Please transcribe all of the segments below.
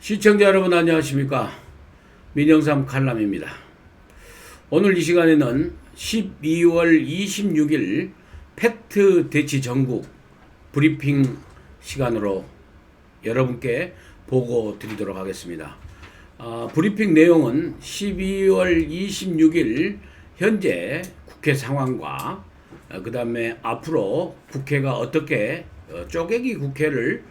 시청자 여러분 안녕하십니까. 민영삼 칼럼입니다. 오늘 이 시간에는 12월 26일 팩트 대치 전국 브리핑 시간으로 여러분께 보고 드리도록 하겠습니다. 브리핑 내용은 12월 26일 현재 국회 상황과 그 다음에 앞으로 국회가 어떻게 쪼개기 국회를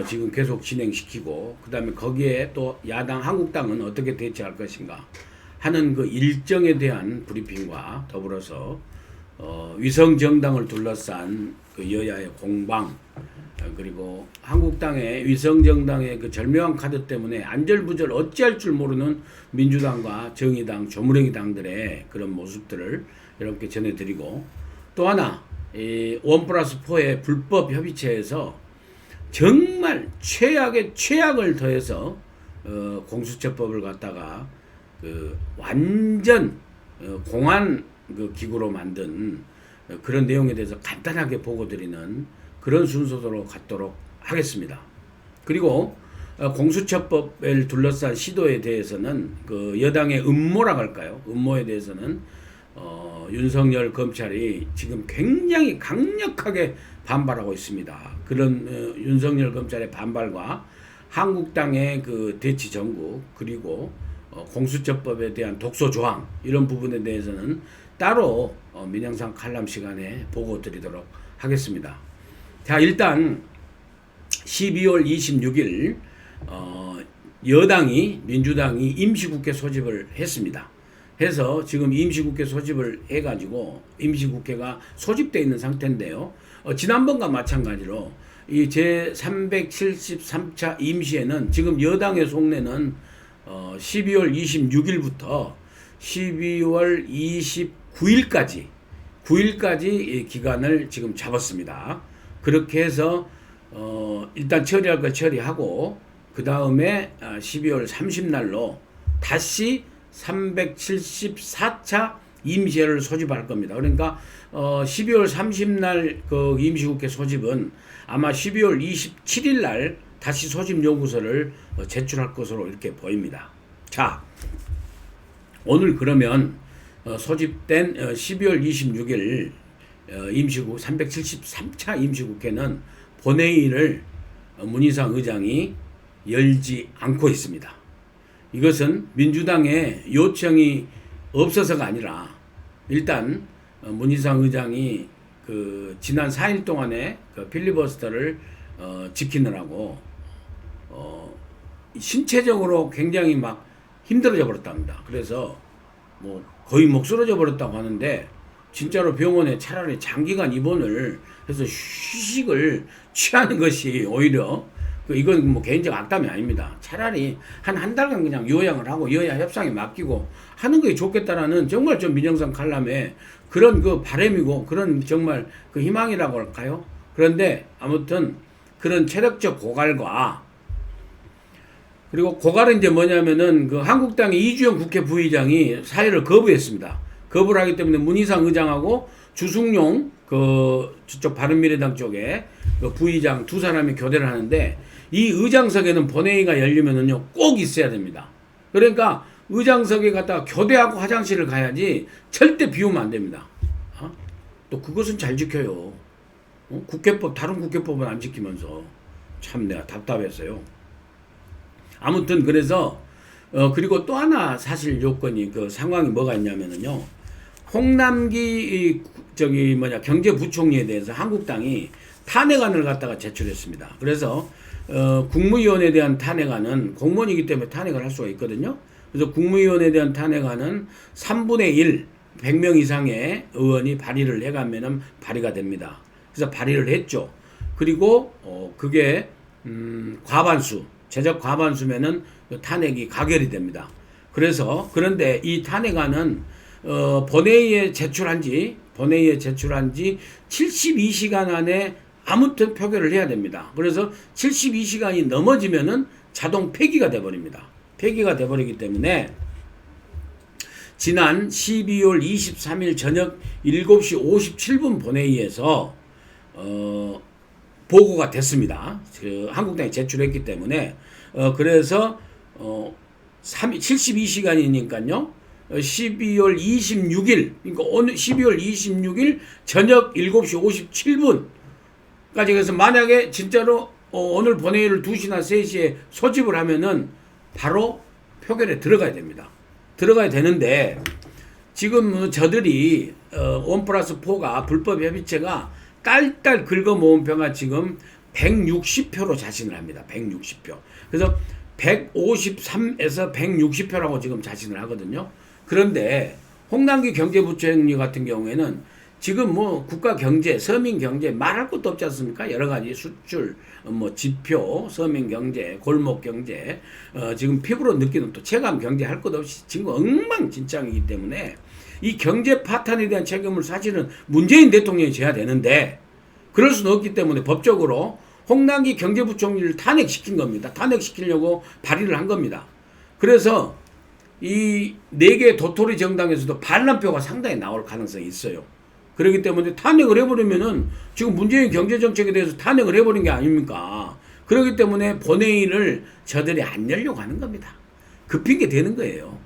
지금 계속 진행시키고 그 다음에 거기에 또 야당 한국당은 어떻게 대처할 것인가 하는 그 일정에 대한 브리핑과 더불어서 위성정당을 둘러싼 그 여야의 공방 그리고 한국당의 위성정당의 그 절묘한 카드 때문에 안절부절 어찌할 줄 모르는 민주당과 정의당, 조무래기 당들의 그런 모습들을 여러분께 전해드리고 또 하나 이 1+4의 불법 협의체에서 정말 최악의 최악을 더해서 공수처법을 갖다가 완전 공안 그 기구로 만든 그런 내용에 대해서 간단하게 보고드리는 그런 순서로 갖도록 하겠습니다. 그리고 공수처법을 둘러싼 시도에 대해서는 그 여당의 음모라고 할까요? 음모에 대해서는 윤석열 검찰이 지금 굉장히 강력하게 반발하고 있습니다. 그런 윤석열 검찰의 반발과 한국당의 그 대치 전국 그리고 공수처법에 대한 독소 조항 이런 부분에 대해서는 따로 민영상 칼럼 시간에 보고 드리도록 하겠습니다. 자, 일단 12월 26일 여당이 민주당이 임시국회 소집을 했습니다. 해서 지금 임시국회 소집을 해가지고 임시국회가 소집되어 있는 상태인데요. 지난번과 마찬가지로 이 제373차 임시에는 지금 여당의 속내는 12월 26일부터 12월 29일까지 기간을 지금 잡았습니다. 그렇게 해서 일단 처리할 거 처리하고 그 다음에 12월 30날로 다시 374차 임시회를 소집할 겁니다. 그러니까 12월 30날 그 임시국회 소집은 아마 12월 27일 날 다시 소집 요구서를 제출할 것으로 이렇게 보입니다. 자, 오늘 그러면 소집된 12월 26일 임시국 373차 임시국회는 본회의를 문희상 의장이 열지 않고 있습니다. 이것은 민주당의 요청이 없어서가 아니라 일단 문희상 의장이 그 지난 4일 동안에 그 필리버스터를 지키느라고 신체적으로 굉장히 막 힘들어져 버렸답니다. 그래서 뭐 거의 목 쓰러져 버렸다고 하는데 진짜로 병원에 차라리 장기간 입원을 해서 휴식을 취하는 것이 오히려 이건 뭐 개인적 악담이 아닙니다. 차라리 한 달간 그냥 요양을 하고 여야 협상에 맡기고 하는 게 좋겠다라는 정말 좀 민영상 칼럼에 그런 그 바람이고 그런 정말 그 희망이라고 할까요? 그런데 아무튼 그런 체력적 고갈과 그리고 고갈은 이제 뭐냐면은 그 한국당의 이주영 국회 부의장이 사회를 거부했습니다. 거부를 하기 때문에 문희상 의장하고 주승용 그 저쪽 바른미래당 쪽에 그 부의장 두 사람이 교대를 하는데 이 의장석에는 본회의가 열리면은요 꼭 있어야 됩니다. 그러니까 의장석에 갔다가 교대하고 화장실을 가야지 절대 비우면 안 됩니다. 또 그것은 잘 지켜요. 국회법 다른 국회법은 안 지키면서 참 내가 답답했어요. 아무튼 그래서 그리고 또 하나 사실 요건이 그 상황이 뭐가 있냐면은요. 홍남기 경제부총리에 대해서 한국당이 탄핵안을 갖다가 제출했습니다. 그래서 국무위원에 대한 탄핵안은 공무원이기 때문에 탄핵을 할 수가 있거든요. 그래서 국무위원에 대한 탄핵안은 3분의 1, 100명 이상의 의원이 발의를 해가면 발의가 됩니다. 그래서 발의를 했죠. 그리고 그게 과반수, 제적 과반수면은 탄핵이 가결이 됩니다. 그런데 이 탄핵안은 본회의에 제출한 지 72시간 안에 아무튼 표결을 해야 됩니다. 그래서 72시간이 넘어지면은 자동 폐기가 돼버립니다. 폐기가 돼버리기 때문에 지난 12월 23일 저녁 7시 57분 본회의에서 보고가 됐습니다. 그 한국당이 제출했기 때문에 그래서 72시간이니까요. 12월 26일, 그러니까 오늘 12월 26일 저녁 7시 57분까지 해서 만약에 진짜로 오늘 본회의를 2시나 3시에 소집을 하면은 바로 표결에 들어가야 됩니다. 들어가야 되는데 지금 저들이 1+4가 불법 협의체가 딸딸 긁어 모은 표가 지금 160표로 자신을 합니다. 160표. 그래서 153에서 160표라고 지금 자신을 하거든요. 그런데 홍남기 경제부총리 같은 경우에는 지금 뭐 국가 경제, 서민 경제 말할 것도 없지 않습니까? 여러 가지 수출, 뭐 지표, 서민 경제, 골목 경제, 지금 피부로 느끼는 또 체감 경제 할 것 없이 지금 엉망진창이기 때문에 이 경제 파탄에 대한 책임을 사실은 문재인 대통령이 져야 되는데 그럴 수는 없기 때문에 법적으로 홍남기 경제부총리를 탄핵시킨 겁니다. 탄핵시키려고 발의를 한 겁니다. 그래서 이 4개 도토리 정당에서도 반란표가 상당히 나올 가능성이 있어요. 그렇기 때문에 탄핵을 해버리면은 지금 문재인 경제정책에 대해서 탄핵을 해버린 게 아닙니까? 그렇기 때문에 본회의를 저들이 안 열려고 하는 겁니다. 그 핑계 대는 거예요.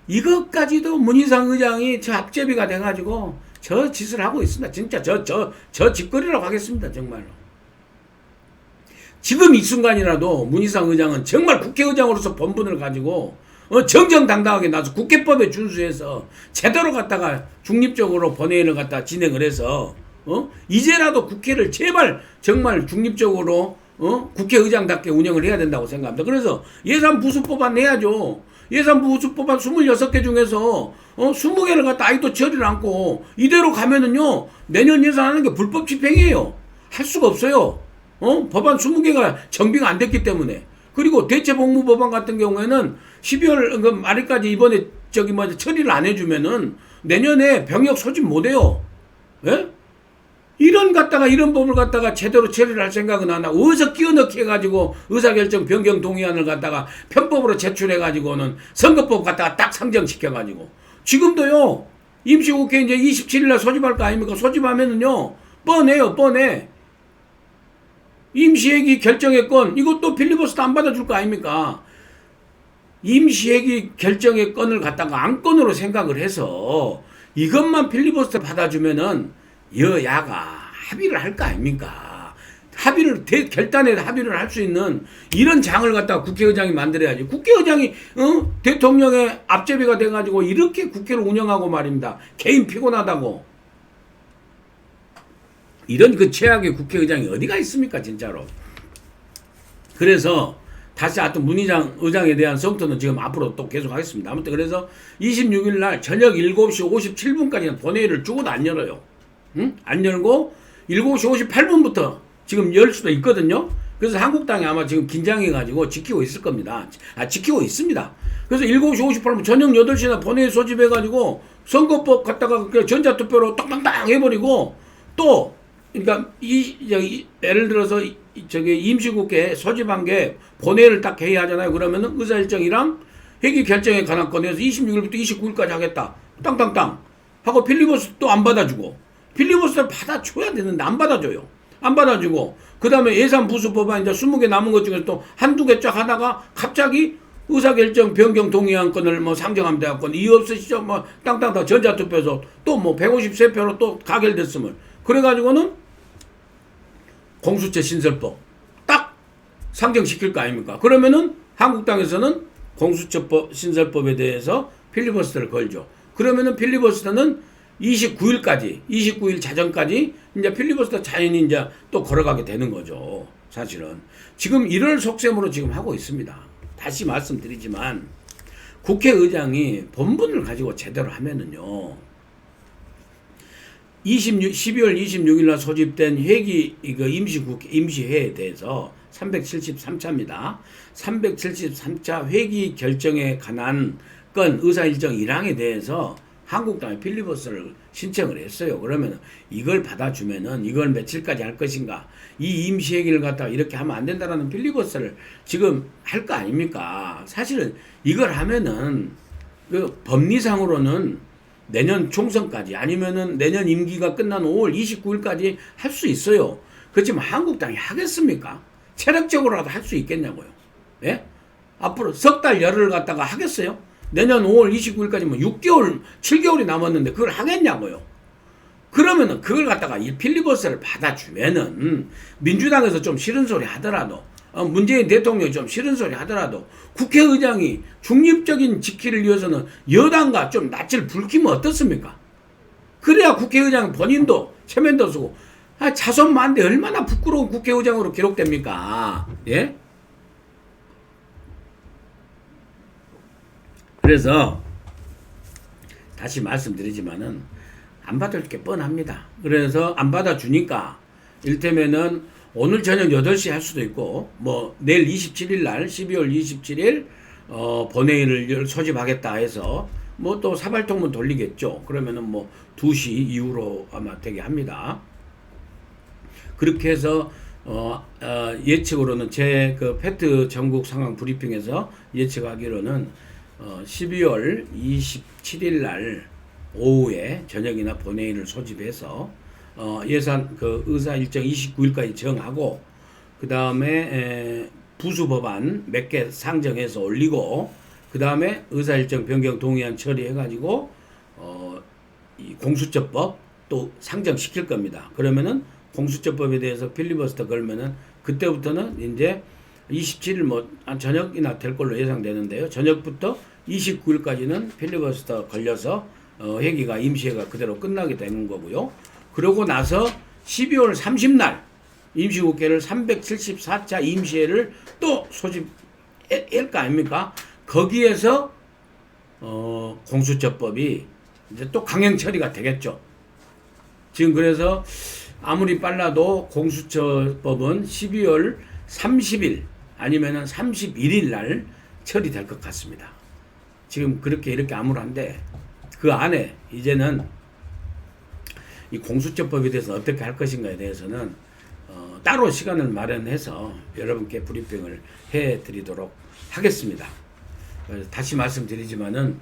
이것까지도 문희상 의장이 저 앞제비가 돼가지고 저 짓을 하고 있습니다. 진짜 저 짓거리라고 하겠습니다. 정말로. 지금 이 순간이라도 문희상 의장은 정말 국회의장으로서 본분을 가지고 정정당당하게 나서 국회법에 준수해서 제대로 갖다가 중립적으로 본회의를 갖다 진행을 해서 이제라도 국회를 제발 정말 중립적으로 국회의장답게 운영을 해야 된다고 생각합니다. 그래서 예산 부수법안 내야죠. 예산 부수법안 26개 중에서 20개를 갖다 아직도 처리를 않고 이대로 가면은요 내년 예산하는 게 불법 집행이에요. 할 수가 없어요. 법안 20개가 정비가 안 됐기 때문에. 그리고 대체복무법안 같은 경우에는 12월 말일까지 이번에 처리를 안 해주면은 내년에 병역 소집 못해요. 예? 이런 법을 갖다가 제대로 처리를 할 생각은 안 하고 어디서 끼워넣기 해가지고 의사결정 변경 동의안을 갖다가 편법으로 제출해가지고는 선거법 갖다가 딱 상정시켜가지고 지금도요 임시국회 이제 27일날 소집할 거 아닙니까? 소집하면은요 뻔해요. 뻔해. 임시회기 결정의 건 이것도 필리버스터 안 받아줄 거 아닙니까? 임시회기 결정의 건을 갖다가 안건으로 생각을 해서 이것만 필리버스터 받아주면은 여야가 합의를 할 거 아닙니까? 결단에 합의를 할 수 있는 이런 장을 갖다가 국회의장이 만들어야지. 국회의장이 대통령의 앞제비가 돼가지고 이렇게 국회를 운영하고 말입니다. 개인 피곤하다고. 이런 그 최악의 국회의장이 어디가 있습니까 진짜로. 그래서 다시 하여튼 문희상 의장에 대한 성토는 지금 앞으로 또 계속 하겠습니다. 아무튼 그래서 26일 날 저녁 7시 57분까지는 본회의를 죽어도 안 열어요. 응? 안 열고 7시 58분부터 지금 열 수도 있거든요. 그래서 한국당이 아마 지금 긴장해가지고 지키고 있을 겁니다. 지키고 있습니다. 그래서 7시 58분 저녁 8시나 본회의 소집해가지고 선거법 갖다가 전자투표로 땅땅땅 해버리고 또 그러니까 예를 들어서 임시국회 소집한 게 본회의를 딱 개의하잖아요. 그러면은 의사일정이랑 회기 결정에 관한 건에서 26일부터 29일까지 하겠다. 땅땅땅 하고 필리버스터 또 안 받아주고 필리버스터를 받아줘야 되는데 안 받아줘요. 안 받아주고 그 다음에 예산 부수법안 이제 20개 남은 것 중에서 또 한두 개 쫙 하다가 갑자기 의사결정 변경 동의안 건을 뭐 상정하면 돼갖고 이유 없으시죠? 뭐 땅땅땅 전자투표에서 또 뭐 153표로 또 가결됐으면 그래가지고는 공수처 신설법 딱 상정시킬 거 아닙니까? 그러면은 한국당에서는 공수처법 신설법에 대해서 필리버스터를 걸죠. 그러면은 필리버스터는 29일 자정까지 이제 필리버스터 자연히 이제 또 걸어가게 되는 거죠. 사실은 지금 이럴 속셈으로 지금 하고 있습니다. 다시 말씀드리지만 국회의장이 본분을 가지고 제대로 하면은요. 12월 26일 날 소집된 회기 임시회에 대해서 373차입니다. 373차 회기 결정에 관한 건 의사일정 1항에 대해서 한국당이 필리버스터를 신청을 했어요. 그러면 이걸 받아주면은 이걸 며칠까지 할 것인가? 이 임시회기를 갖다가 이렇게 하면 안 된다라는 필리버스터를 지금 할 거 아닙니까? 사실은 이걸 하면은 그 법리상으로는 내년 총선까지 아니면은 내년 임기가 끝난 5월 29일까지 할 수 있어요. 그렇지만 한국당이 하겠습니까? 체력적으로라도 할 수 있겠냐고요. 예? 앞으로 석 달 열흘 갖다가 하겠어요? 내년 5월 29일까지면 6개월, 7개월이 남았는데 그걸 하겠냐고요. 그러면은 그걸 갖다가 이 필리버스터를 받아주면은 민주당에서 좀 싫은 소리 하더라도 문재인 대통령이 좀 싫은 소리 하더라도 국회의장이 중립적인 지키를 위해서는 여당과 좀 낯을 붉히면 어떻습니까? 그래야 국회의장 본인도 체면도 쓰고 자손만대 얼마나 부끄러운 국회의장으로 기록됩니까? 예? 그래서 다시 말씀드리지만은 안 받을 게 뻔합니다. 그래서 안 받아주니까 일테면은 오늘 저녁 8시 할 수도 있고 뭐 내일 27일 날 12월 27일 본회의를 소집하겠다 해서 뭐 또 사발통문 돌리겠죠. 그러면은 뭐 2시 이후로 아마 되게 합니다. 그렇게 해서 예측으로는 제 그 패트 전국 상황 브리핑에서 예측하기로는 12월 27일 날 오후에 저녁이나 본회의를 소집해서 예산 그 의사 일정 29일까지 정하고 그 다음에 부수 법안 몇 개 상정해서 올리고 그 다음에 의사 일정 변경 동의안 처리해가지고 이 공수처법 또 상정시킬 겁니다. 그러면은 공수처법에 대해서 필리버스터 걸면은 그때부터는 이제 27일 뭐 저녁이나 될 걸로 예상되는데요. 저녁부터 29일까지는 필리버스터 걸려서 회기가 임시회가 그대로 끝나게 되는 거고요. 그러고 나서 12월 30날 임시국회를 374차 임시회를 또 소집할 거 아닙니까? 거기에서 공수처법이 이제 또 강행 처리가 되겠죠. 지금 그래서 아무리 빨라도 공수처법은 12월 30일 아니면은 31일 날 처리될 것 같습니다. 지금 그렇게 이렇게 암울한데 그 안에 이제는 이 공수처법에 대해서 어떻게 할 것인가에 대해서는 따로 시간을 마련해서 여러분께 브리핑을 해드리도록 하겠습니다. 다시 말씀드리지만은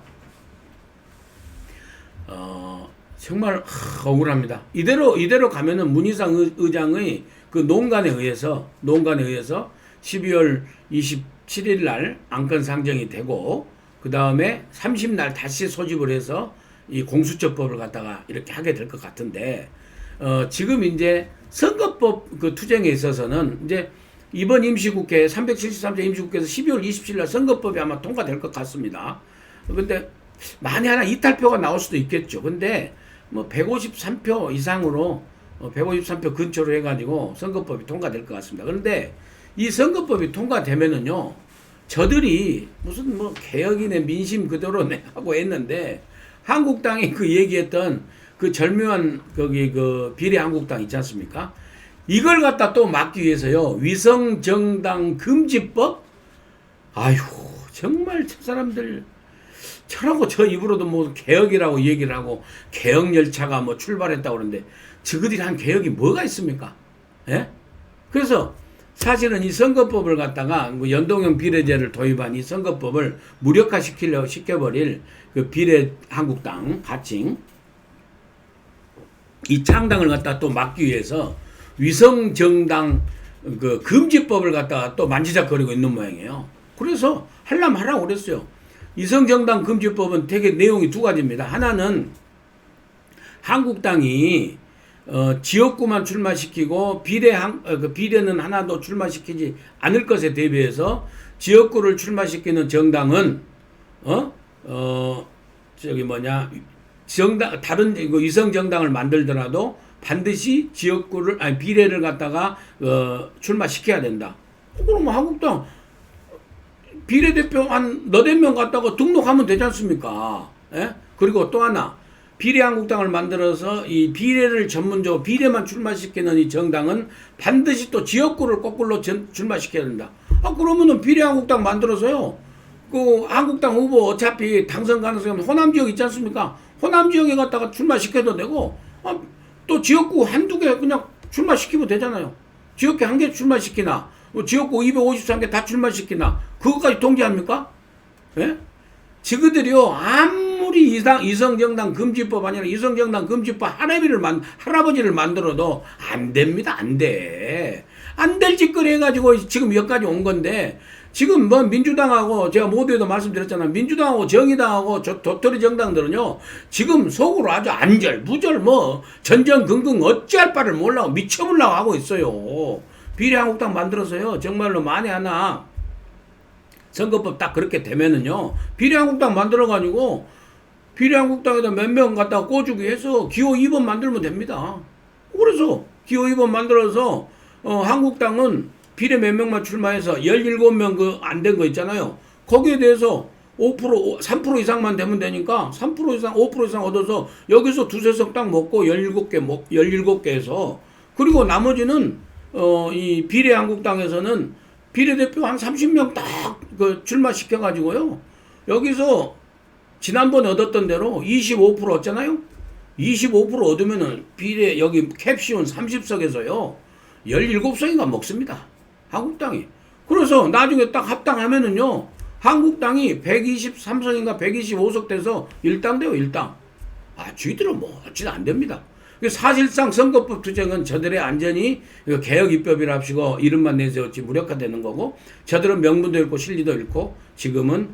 정말 억울합니다. 이대로 가면은 문희상 의장의 그 논간에 의해서 12월 27일 날 안건 상정이 되고 그 다음에 30날 다시 소집을 해서 이 공수처법을 갖다가 이렇게 하게 될 것 같은데 지금 이제 선거법 그 투쟁에 있어서는 이제 이번 임시국회 373대 임시국회에서 12월 27일 날 선거법이 아마 통과될 것 같습니다. 근데 만에 하나 이탈표가 나올 수도 있겠죠. 근데 뭐 153표 이상으로 153표 근처로 해가지고 선거법이 통과될 것 같습니다. 그런데 이 선거법이 통과되면은요, 저들이 무슨 뭐 개혁이네 민심 그대로 하고 했는데 한국당이 그 얘기했던 그 절묘한 거기 그 비례한국당 있지 않습니까? 이걸 갖다 또 막기 위해서요, 위성정당 금지법? 아휴, 정말 저 사람들 저라고 저 입으로도 뭐 개혁이라고 얘기를 하고 개혁 열차가 뭐 출발했다고 그러는데 저들이 한 개혁이 뭐가 있습니까? 예? 그래서 사실은 이 선거법을 갖다가 뭐 연동형 비례제를 도입한 이 선거법을 시켜버릴 그 비례 한국당 가칭 이 창당을 갖다 또 막기 위해서 위성정당 그 금지법을 갖다가 또 만지작거리고 있는 모양이에요. 그래서 하려면 하라고 그랬어요. 위성정당 금지법은 되게 내용이 두 가지입니다. 하나는 한국당이 지역구만 출마시키고 비례는 하나도 출마시키지 않을 것에 대비해서 지역구를 출마시키는 정당은 다른 위성 정당을 만들더라도 반드시 지역구를 비례를 갖다가 출마시켜야 된다. 그럼 한국당 비례대표 한 너댓 명 갖다가 등록하면 되지 않습니까? 예? 그리고 또 하나 비례한국당을 만들어서 이 비례를 전문적으로 비례만 출마시키는 이 정당은 반드시 또 지역구를 거꾸로 출마시켜야 된다. 그러면은 비례한국당 만들어서요, 그 한국당 후보 어차피 당선 가능성이 호남 지역 있지 않습니까? 호남 지역에 갖다가 출마시켜도 되고 또 지역구 한두 개 그냥 출마시키면 되잖아요. 지역구 한 개 출마시키나 지역구 253개 다 출마시키나 그것까지 통제합니까? 예? 지그들이요, 아무리 이성정당 금지법 아니라 이성정당 금지법 할아버지를 만들어도 안 됩니다. 안 돼. 안 될 짓거리 해가지고 지금 여기까지 온 건데, 지금 뭐 민주당하고 제가 모두에도 말씀드렸잖아요. 민주당하고 정의당하고 도토리 정당들은요. 지금 속으로 아주 안절부절 뭐 전전긍긍 어찌할 바를 몰라고 미쳐보려고 하고 있어요. 비례한국당 만들어서요. 정말로 만에 하나 선거법 딱 그렇게 되면은요. 비례한국당 만들어가지고 비례한국당에다 몇 명 갖다가 꽂주기 해서 기호 2번 만들면 됩니다. 그래서 기호 2번 만들어서 한국당은 비례 몇 명만 출마해서 17명 그 안 된 거 있잖아요. 거기에 대해서 5%, 3% 이상만 되면 되니까 3% 이상, 5% 이상 얻어서 여기서 두세 석 딱 먹고 17개 해서 그리고 나머지는 이 비례 한국당에서는 비례대표 한 30명 딱 그 출마시켜가지고요. 여기서 지난번에 얻었던 대로 25% 얻잖아요. 25% 얻으면은 비례 여기 캡시온 30석에서요. 17석인가 먹습니다. 한국당이. 그래서 나중에 딱 합당하면은요. 한국당이 123석인가 125석 돼서 일당 돼요. 일당. 쥐들은 뭐 어찌나 안 됩니다. 사실상 선거법 투쟁은 저들의 안전이 개혁 입법이라 합시고 이름만 내세웠지 무력화되는 거고 저들은 명분도 잃고 실리도 잃고 지금은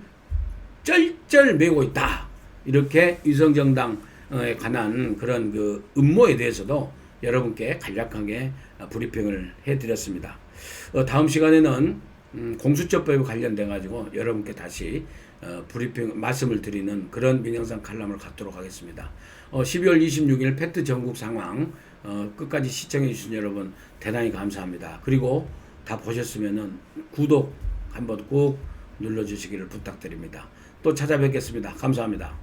쩔쩔 매고 있다. 이렇게 위성정당에 관한 그런 그 음모에 대해서도 여러분께 간략하게 브리핑을 해드렸습니다. 다음 시간에는 공수처법에 관련돼 가지고 여러분께 다시 브리핑 말씀을 드리는 그런 민영상 칼럼을 갖도록 하겠습니다. 12월 26일 팩트 전국 상황 끝까지 시청해 주신 여러분 대단히 감사합니다. 그리고 다 보셨으면은 구독 한번 꼭 눌러주시기를 부탁드립니다. 또 찾아뵙겠습니다. 감사합니다.